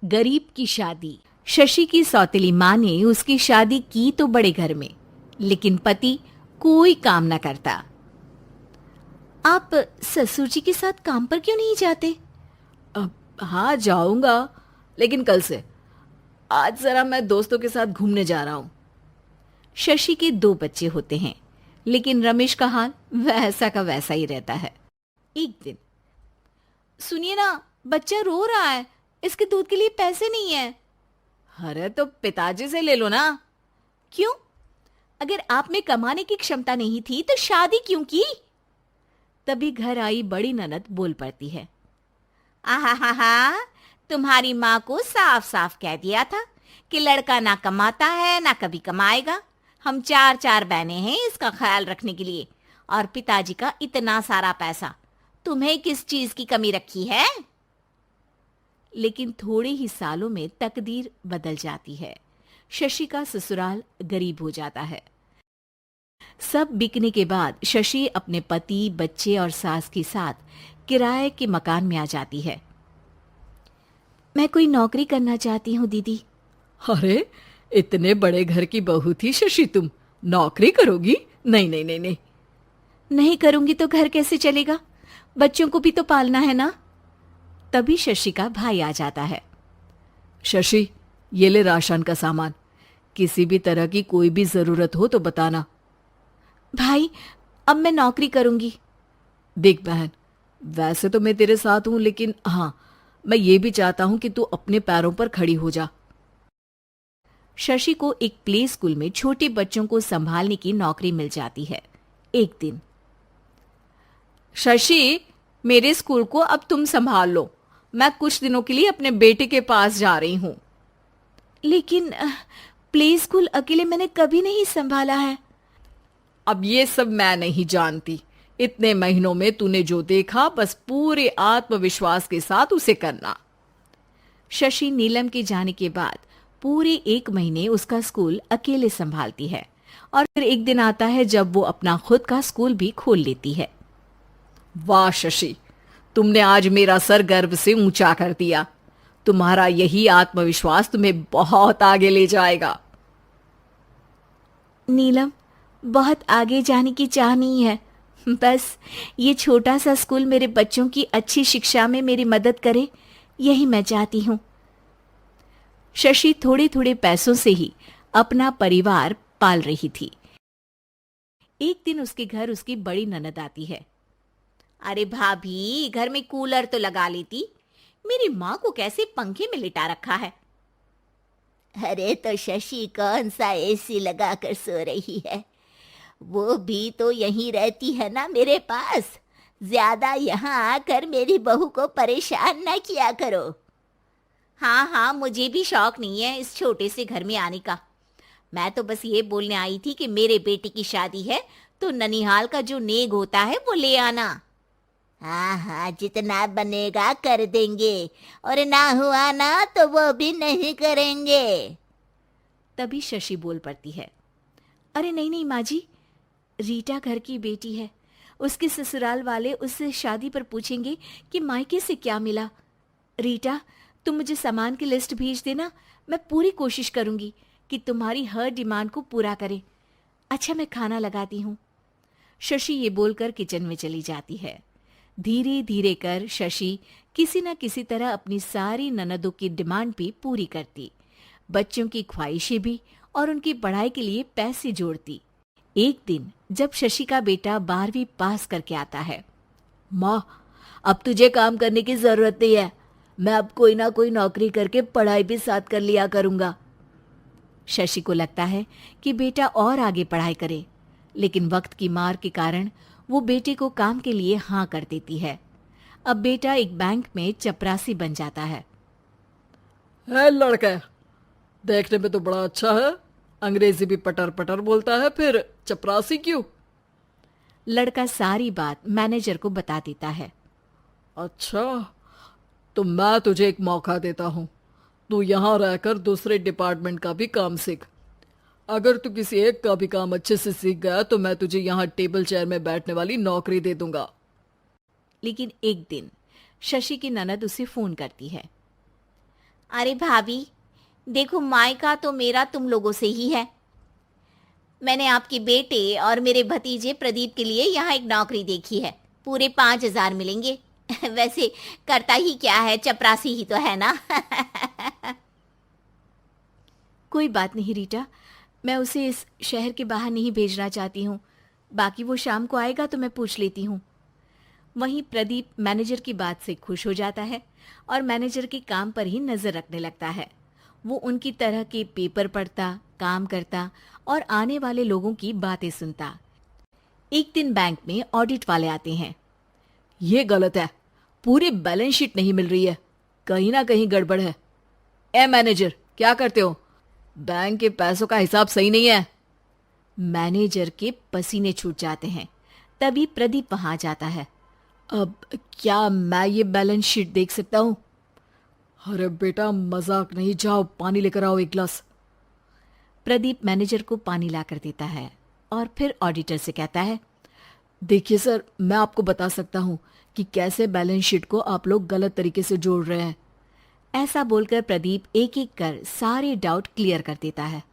गरीब की शादी। शशि की सौतेली माँ ने उसकी शादी की तो बड़े घर में, लेकिन पति कोई काम न करता। आप ससुर जी के साथ काम पर क्यों नहीं जाते? हाँ जाऊंगा, लेकिन कल से। आज जरा मैं दोस्तों के साथ घूमने जा रहा हूँ। शशि के दो बच्चे होते हैं, लेकिन रमेश का हाल वैसा का वैसा ही रहता है। एक दिन, सुनिए ना, बच्चा रो रहा है, इसके दूध के लिए पैसे नहीं है। अरे तो पिताजी से ले लो ना। क्यों? अगर आप में कमाने की क्षमता नहीं थी तो शादी क्यों की? तभी घर आई बड़ी ननद बोल पड़ती है। आहा हा हा, तुम्हारी माँ को साफ साफ कह दिया था कि लड़का ना कमाता है ना कभी कमाएगा। हम चार चार बहनें हैं इसका ख्याल रखने के लिए, और पिताजी का इतना सारा पैसा, तुम्हें किस चीज की कमी रखी है? लेकिन थोड़े ही सालों में तकदीर बदल जाती है। शशि का ससुराल गरीब हो जाता है। सब बिकने के बाद शशि अपने पति, बच्चे और सास के साथ किराए के मकान में आ जाती है। मैं कोई नौकरी करना चाहती हूँ दीदी। अरे इतने बड़े घर की बहू थी शशि, तुम नौकरी करोगी? नहीं नहीं नहीं नहीं। नहीं करूंगी तो घर कैसे चलेगा? बच्चों को भी तो पालना है ना। तभी शशि का भाई आ जाता है। शशि, ये ले राशन का सामान, किसी भी तरह की कोई भी जरूरत हो तो बताना। भाई, अब मैं नौकरी करूंगी। देख बहन, वैसे तो मैं तेरे साथ हूं, लेकिन हाँ, मैं ये भी चाहता हूं कि तू अपने पैरों पर खड़ी हो जा। शशि को एक प्ले स्कूल में छोटे बच्चों को संभालने की नौकरी मिल जाती है। एक दिन, शशि, मेरे स्कूल को अब तुम संभाल लो। मैं कुछ दिनों के लिए अपने बेटे के पास जा रही हूं। लेकिन प्ले स्कूल अकेले मैंने कभी नहीं संभाला है। अब ये सब मैं नहीं जानती। इतने महीनों में तूने जो देखा, बस पूरे आत्मविश्वास के साथ उसे करना। शशि नीलम के जाने के बाद पूरे 1 महीने उसका स्कूल अकेले संभालती है, और फिर एक दिन आता है जब वो अपना खुद का स्कूल भी खोल लेती है। वाह शशि, तुमने आज मेरा सर गर्व से ऊंचा कर दिया। तुम्हारा यही आत्मविश्वास तुम्हें बहुत आगे ले जाएगा। नीलम, बहुत आगे जाने की चाह नहीं है, बस ये छोटा सा स्कूल मेरे बच्चों की अच्छी शिक्षा में मेरी मदद करे, यही मैं चाहती हूँ। शशि थोड़े थोड़े पैसों से ही अपना परिवार पाल रही थी। एक दिन उसके घर उसकी बड़ी ननद आती है। अरे भाभी, घर में कूलर तो लगा लेती, मेरी माँ को कैसे पंखे में लिटा रखा है? अरे तो शशि कौन सा एसी लगा कर सो रही है? वो भी तो यहीं रहती है ना मेरे पास। ज्यादा यहाँ आकर मेरी बहू को परेशान ना किया करो। हाँ हाँ, मुझे भी शौक नहीं है इस छोटे से घर में आने का। मैं तो बस ये बोलने आई थी कि मेरे बेटे की शादी है तो ननिहाल का जो नेग होता है वो ले आना। हाँ हाँ, जितना बनेगा कर देंगे, और ना हुआ ना तो वो भी नहीं करेंगे। तभी शशि बोल पड़ती है। अरे नहीं नहीं माँ जी, रीटा घर की बेटी है, उसके ससुराल वाले उससे शादी पर पूछेंगे कि मायके से क्या मिला। रीटा, तुम मुझे सामान की लिस्ट भेज देना, मैं पूरी कोशिश करूंगी कि तुम्हारी हर डिमांड को पूरा करे। अच्छा, मैं खाना लगाती हूँ। शशि ये बोलकर किचन में चली जाती है। धीरे धीरे कर शशि किसी न किसी तरह अपनी सारी ननदों की डिमांड भी पूरी करती, बच्चों की ख्वाहिशें भी, और उनकी पढ़ाई के लिए पैसे जोड़ती। एक दिन जब शशि का बेटा 12वीं पास करके आता है। माँ, अब तुझे काम करने की जरूरत नहीं है। मैं अब कोई ना कोई नौकरी करके पढ़ाई भी साथ कर लिया करूंगा। शशि को लगता है कि बेटा और आगे पढ़ाई करे, लेकिन वक्त की मार के कारण वो बेटे को काम के लिए हाँ कर देती है। अब बेटा एक बैंक में चपरासी बन जाता है। लड़का देखने में तो बड़ा अच्छा है, अंग्रेजी भी पटर पटर बोलता है, फिर चपरासी क्यों? लड़का सारी बात मैनेजर को बता देता है। अच्छा, तो मैं तुझे एक मौका देता हूँ। तू यहाँ रहकर दूसरे डिपार्टमेंट का भी काम सीख। अगर तू किसी एक का भी काम अच्छे से सीख गया तो मैं तुझे यहाँ टेबल चेयर में बैठने वाली नौकरी दे दूंगा। लेकिन एक दिन शशि की ननद उसे फोन करती है। अरे भाभी, देखो मायका तो मेरा तुम लोगों से ही है। मैंने आपके बेटे और मेरे भतीजे प्रदीप के लिए यहाँ एक नौकरी देखी है, पूरे 5,000 मिलेंगे। वैसे करता ही क्या है, चपरासी ही तो है ना। कोई बात नहीं रीटा, मैं उसे इस शहर के बाहर नहीं भेजना चाहती हूँ। बाकी वो शाम को आएगा तो मैं पूछ लेती हूँ। वहीं प्रदीप मैनेजर की बात से खुश हो जाता है और मैनेजर के काम पर ही नजर रखने लगता है। वो उनकी तरह के पेपर पढ़ता, काम करता और आने वाले लोगों की बातें सुनता। एक दिन बैंक में ऑडिट वाले आते हैं। ये गलत है, पूरी बैलेंस शीट नहीं मिल रही है, कहीं ना कहीं गड़बड़ है। ए मैनेजर, क्या करते हो? बैंक के पैसों का हिसाब सही नहीं है। मैनेजर के पसीने छूट जाते हैं। तभी प्रदीप वहां जाता है। अब क्या मैं ये बैलेंस शीट देख सकता हूँ? अरे बेटा मजाक नहीं, जाओ पानी लेकर आओ एक गिलास। प्रदीप मैनेजर को पानी लाकर देता है और फिर ऑडिटर से कहता है, देखिए सर, मैं आपको बता सकता हूँ कि कैसे बैलेंस शीट को आप लोग गलत तरीके से जोड़ रहे हैं। ऐसा बोलकर प्रदीप एक एक कर सारे डाउट क्लियर कर देता है।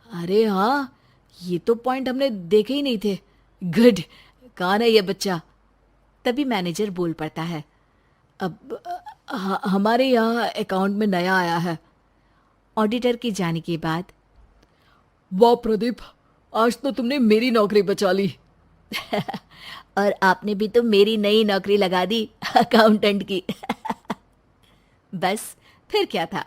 अरे हाँ, ये तो पॉइंट हमने देखे ही नहीं थे। गुड, कौन है ये बच्चा? तभी मैनेजर बोल पड़ता है, अब हमारे यहाँ अकाउंट में नया आया है। ऑडिटर के जाने के बाद, वाह प्रदीप, आज तो तुमने मेरी नौकरी बचा ली। और आपने भी तो मेरी नई नौकरी लगा दी, अकाउंटेंट की। बस फिर क्या था,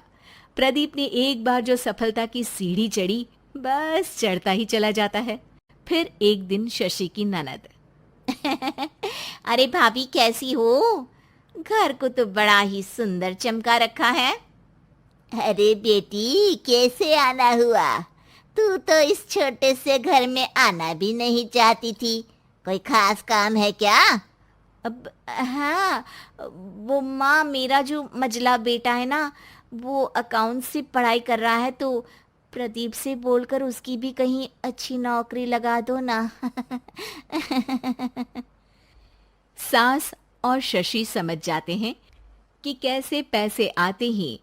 प्रदीप ने एक बार जो सफलता की सीढ़ी चढ़ी, बस चढ़ता ही चला जाता है। फिर एक दिन शशि की ननद, अरे भाभी कैसी हो? घर को तो बड़ा ही सुंदर चमका रखा है। अरे बेटी, कैसे आना हुआ? तू तो इस छोटे से घर में आना भी नहीं चाहती थी। कोई खास काम है क्या? अब हाँ, वो माँ, मेरा जो मजला बेटा है ना, वो अकाउंट से पढ़ाई कर रहा है, तो प्रदीप से बोलकर उसकी भी कहीं अच्छी नौकरी लगा दो ना। सास और शशि समझ जाते हैं कि कैसे पैसे आते ही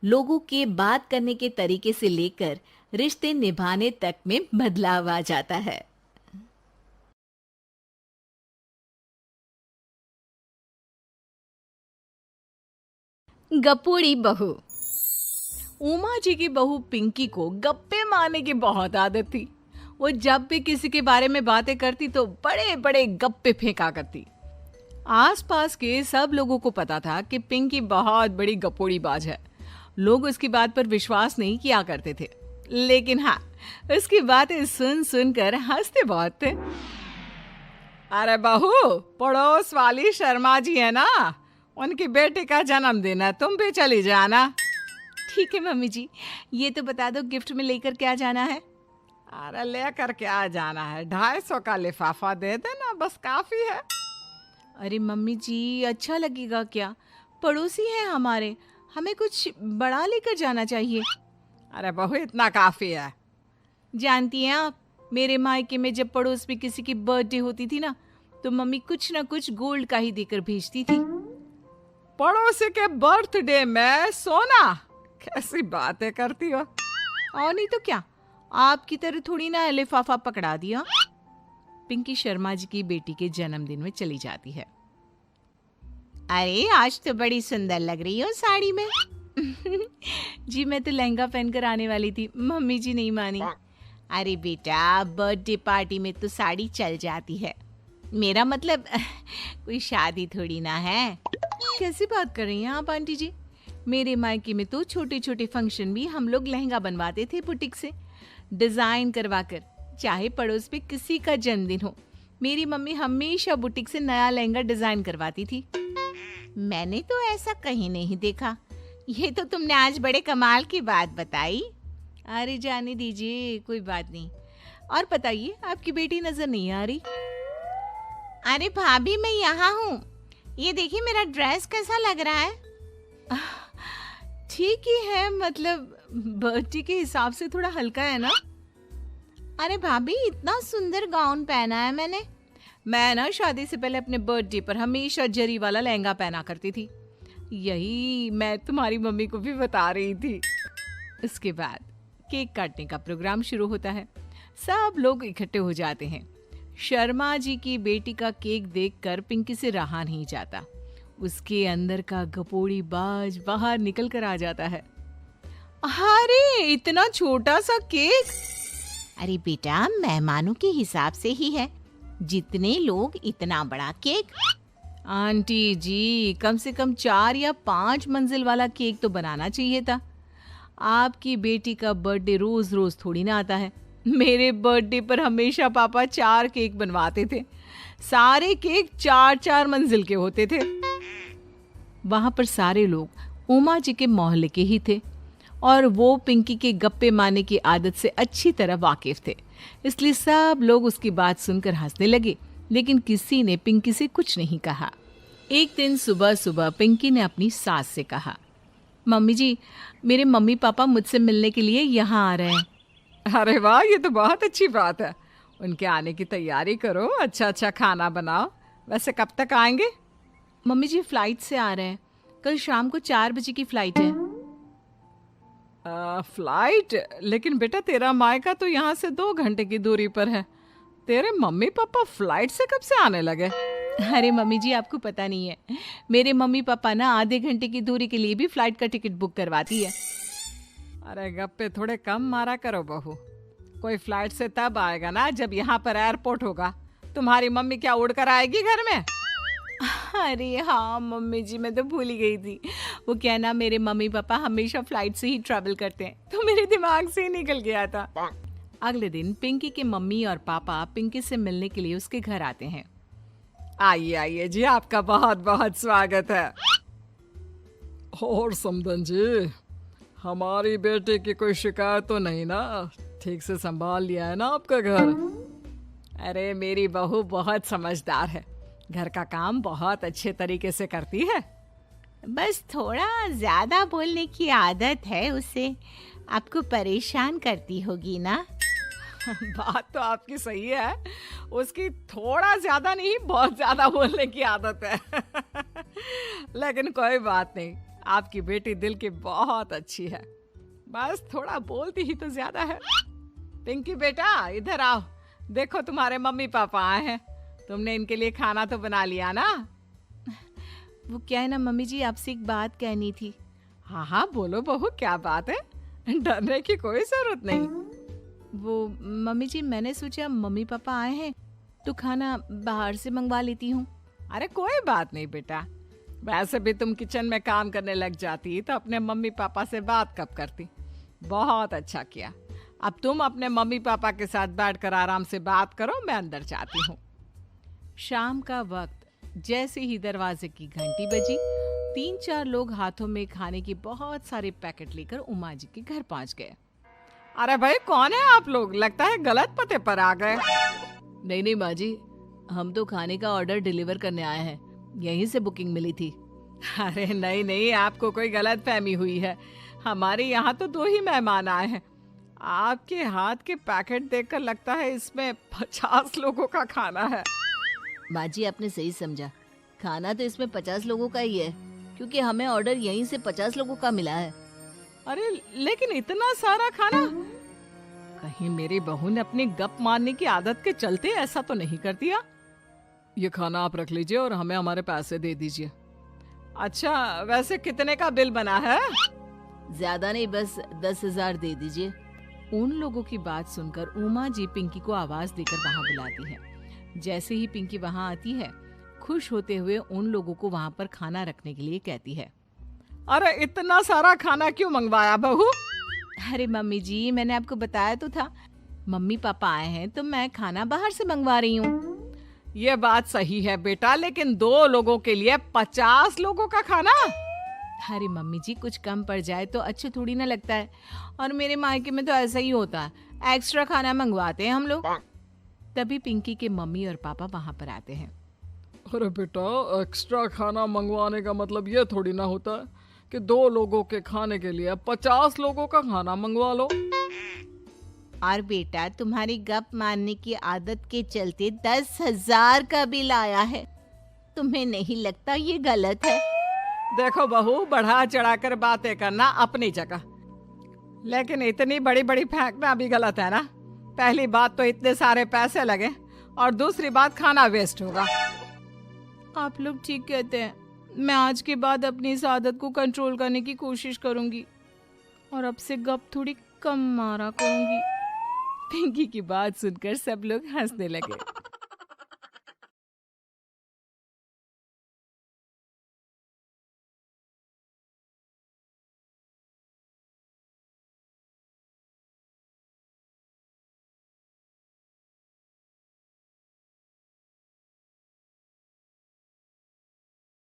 लोगों के बात करने के तरीके से लेकर रिश्ते निभाने तक में बदलाव आ जाता है। गपोड़ी बहू। उमा जी की बहू पिंकी को गप्पे मारने की बहुत आदत थी। वो जब भी किसी के बारे में बातें करती तो बड़े बड़े गप्पे फेंका करती। आसपास के सब लोगों को पता था कि पिंकी बहुत बड़ी गपोड़ी बाज है। लोग उसकी बात पर विश्वास नहीं किया करते थे, लेकिन हाँ, उसकी बातें सुन सुनकर हंसते बहुत थे। अरे बहू, पड़ोस वाली शर्मा जी है ना, उनकी बेटी का जन्मदिन है, तुम भी चली जाना। ठीक है मम्मी जी, ये तो बता दो गिफ्ट में लेकर क्या जाना है? अरे लेकर क्या जाना है, 250 का लिफाफा दे देना, बस काफी है। अरे मम्मी जी, अच्छा लगेगा क्या? पड़ोसी है हमारे, हमें कुछ बड़ा लेकर जाना चाहिए। अरे बहू, इतना काफी है। जानती हैं आप, मेरे मायके में जब पड़ोस में किसी की बर्थडे होती थी ना, तो मम्मी कुछ ना कुछ गोल्ड का ही देकर भेजती थी। पड़ोसी के बर्थडे में सोना? कैसी बातें करती हो। और नहीं तो क्या, आपकी तरह थोड़ी ना लिफाफा पकड़ा दिया। पिंकी शर्मा जी की बेटी के जन्मदिन में चली जाती है। अरे आज तो बड़ी सुंदर लग रही हो साड़ी में। जी मैं तो लहंगा पहनकर आने वाली थी, मम्मी जी नहीं मानी। अरे बेटा, बर्थडे पार्टी में तो साड़ी चल जाती है। मेरा मतलब कोई शादी थोड़ी ना है। कैसी बात कर रही हैं आप आंटी जी? मेरे मायके में तो छोटे छोटे फंक्शन भी हम लोग लहंगा बनवाते थे बुटीक से, डिजाइन करवाकर। चाहे पड़ोस में किसी का जन्मदिन हो, मेरी मम्मी हमेशा बुटीक से नया लहंगा डिजाइन करवाती थी। मैंने तो ऐसा कहीं नहीं देखा। ये तो तुमने आज बड़े कमाल की बात बताई। अरे जाने दीजिए, कोई बात नहीं। और बताइए, आपकी बेटी नजर नहीं आ रही? अरे भाभी, मैं यहाँ हूँ। ये देखिए मेरा ड्रेस कैसा लग रहा है? ठीक ही है, मतलब बर्थडे के हिसाब से थोड़ा हल्का है ना। अरे भाभी, इतना सुंदर गाउन पहना है मैंने। मैं ना शादी से पहले अपने बर्थडे पर हमेशा जरी वाला लहंगा पहना करती थी। यही मैं तुम्हारी मम्मी को भी बता रही थी। इसके बाद केक काटने का प्रोग्राम शुरू होता है। सब लोग इकट्ठे हो जाते हैं। शर्मा जी की बेटी का केक देखकर पिंकी से रहा नहीं जाता। उसके अंदर का गपोड़ी बाज बाहर निकल कर आ जाता है। अरे इतना छोटा सा केक! अरे बेटा, मेहमानों के हिसाब से ही है, जितने लोग इतना बड़ा केक। आंटी जी, कम से कम 4 या 5 मंजिल वाला केक तो बनाना चाहिए था। आपकी बेटी का बर्थडे रोज रोज थोड़ी ना आता है। मेरे बर्थडे पर हमेशा पापा 4 केक बनवाते थे। सारे केक 4-4 मंजिल के होते थे। वहां पर सारे लोग उमा जी के मोहल्ले के ही थे और वो पिंकी के गप्पे मारने की आदत से अच्छी तरह वाकिफ थे। इसलिए सब लोग उसकी बात सुनकर हंसने लगे, लेकिन किसी ने पिंकी से कुछ नहीं कहा। एक दिन सुबह सुबह पिंकी ने अपनी सास से कहा, मम्मी जी, मेरे मम्मी पापा मुझसे मिलने के लिए यहाँ आ रहे हैं। अरे वाह, ये तो बहुत अच्छी बात है। उनके आने की तैयारी करो, अच्छा अच्छा खाना बनाओ। वैसे कब तक आएंगे? मम्मी जी फ्लाइट से आ रहे हैं, कल शाम को 4 बजे की फ्लाइट है। फ्लाइट? लेकिन बेटा तेरा मायका तो यहाँ से 2 घंटे की दूरी पर है। तेरे मम्मी पापा फ्लाइट से कब से आने लगे? अरे मम्मी जी, आपको पता नहीं है, मेरे मम्मी पापा ना आधे घंटे की दूरी के लिए भी फ्लाइट का टिकट बुक करवाती है। अरे गप्पे थोड़े कम मारा करो बहू। कोई फ्लाइट से तब आएगा ना जब यहाँ पर एयरपोर्ट होगा। तुम्हारी मम्मी क्या उड़ कर आएगी घर में? अरे हाँ मम्मी जी, मैं तो भूल ही गई थी। वो क्या ना, मेरे मम्मी पापा हमेशा फ्लाइट से ही ट्रैवल करते हैं, तो मेरे दिमाग से ही निकल गया था। अगले दिन पिंकी के मम्मी और पापा पिंकी से मिलने के लिए उसके घर आते हैं। आइए आइए जी, आपका बहुत बहुत स्वागत है। और समदन जी, हमारी बेटे की कोई शिकायत तो नहीं ना? ठीक से संभाल लिया है ना आपका घर? अरे मेरी बहू बहुत समझदार है, घर का काम बहुत अच्छे तरीके से करती है। बस थोड़ा ज्यादा बोलने की आदत है उसे, आपको परेशान करती होगी ना? बात तो आपकी सही है, उसकी थोड़ा ज्यादा नहीं बहुत ज्यादा बोलने की आदत है। लेकिन कोई बात नहीं, आपकी बेटी दिल की बहुत अच्छी है, बस थोड़ा बोलती ही तो ज्यादा है। पिंकी बेटा इधर आओ, देखो तुम्हारे मम्मी पापा आए हैं। तुमने इनके लिए खाना तो बना लिया ना? वो क्या है ना मम्मी जी, आपसे एक बात कहनी थी। हाँ हाँ बोलो बहू, क्या बात है? डरने की कोई जरूरत नहीं। वो मम्मी जी, मैंने सोचा मम्मी पापा आए हैं तो खाना बाहर से मंगवा लेती हूँ। अरे कोई बात नहीं बेटा, वैसे भी तुम किचन में काम करने लग जाती तो अपने मम्मी पापा से बात कब करती। बहुत अच्छा किया। अब तुम अपने मम्मी पापा के साथ बैठकर आराम से बात करो, मैं अंदर जाती हूँ। शाम का वक्त जैसे ही दरवाजे की घंटी बजी, 3-4 लोग हाथों में खाने के बहुत सारे पैकेट लेकर उमा जी के घर पहुंच गए। अरे भाई, कौन है आप लोग? लगता है गलत पते पर आ गए। नहीं नहीं माँ जी, हम तो खाने का ऑर्डर डिलीवर करने आए हैं, यहीं से बुकिंग मिली थी। अरे नहीं नहीं, आपको कोई गलत फहमी हुई है। हमारे यहाँ तो 2 ही मेहमान आए हैं। आपके हाथ के पैकेट देखकर लगता है इसमें 50 लोगों का खाना है। माँ जी, आपने सही समझा, खाना तो इसमें 50 लोगों का ही है, क्योंकि हमें ऑर्डर यहीं से 50 लोगों का मिला है। अरे लेकिन इतना सारा खाना? कहीं मेरी बहू ने अपनी गप मारने की आदत के चलते ऐसा तो नहीं कर दिया? ये खाना आप रख लीजिए और हमें हमारे पैसे दे दीजिए। अच्छा, वैसे कितने का बिल बना है? ज्यादा नहीं, बस 10,000 दे दीजिए। उन लोगों की बात सुनकर उमा जी पिंकी को आवाज देकर वहां बुलाती है। जैसे ही पिंकी वहां आती है, खुश होते हुए उन लोगों को वहां पर खाना रखने के लिए कहती है। अरे इतना सारा खाना क्यों मंगवाया बहू? अरे मम्मी जी, मैंने आपको बताया तो था, मम्मी पापा आए हैं तो मैं खाना बाहर से मंगवा रही हूँ। ये बात सही है बेटा, लेकिन 2 लोगों के लिए 50 लोगों का खाना? अरे मम्मी जी, कुछ कम पड़ जाए तो अच्छे थोड़ी ना लगता है, और मेरे मायके में तो ऐसा ही होता है, एक्स्ट्रा खाना मंगवाते हैं हम लोग। तभी पिंकी के मम्मी और पापा वहां पर आते हैं। अरे बेटा, एक्स्ट्रा खाना मंगवाने का मतलब ये थोड़ी ना होता है कि 2 लोगों के खाने के लिए 50 लोगों का खाना मंगवा लो। और बेटा, तुम्हारी गप मारने की आदत के चलते 10,000 का बिल आया है। तुम्हें नहीं लगता ये गलत है? देखो बहू, बढ़ा चढ़ाकर बातें करना अपनी जगह, लेकिन इतनी बड़ी बड़ी फेंकना भी गलत है ना। पहली बात तो इतने सारे पैसे लगे, और दूसरी बात खाना वेस्ट होगा। आप लोग ठीक कहते हैं। मैं आज के बाद अपनी इस आदत को कंट्रोल करने की कोशिश करूंगी और अब से गप थोड़ी कम मारा करूंगी। पिंकी की बात सुनकर सब लोग हंसने लगे।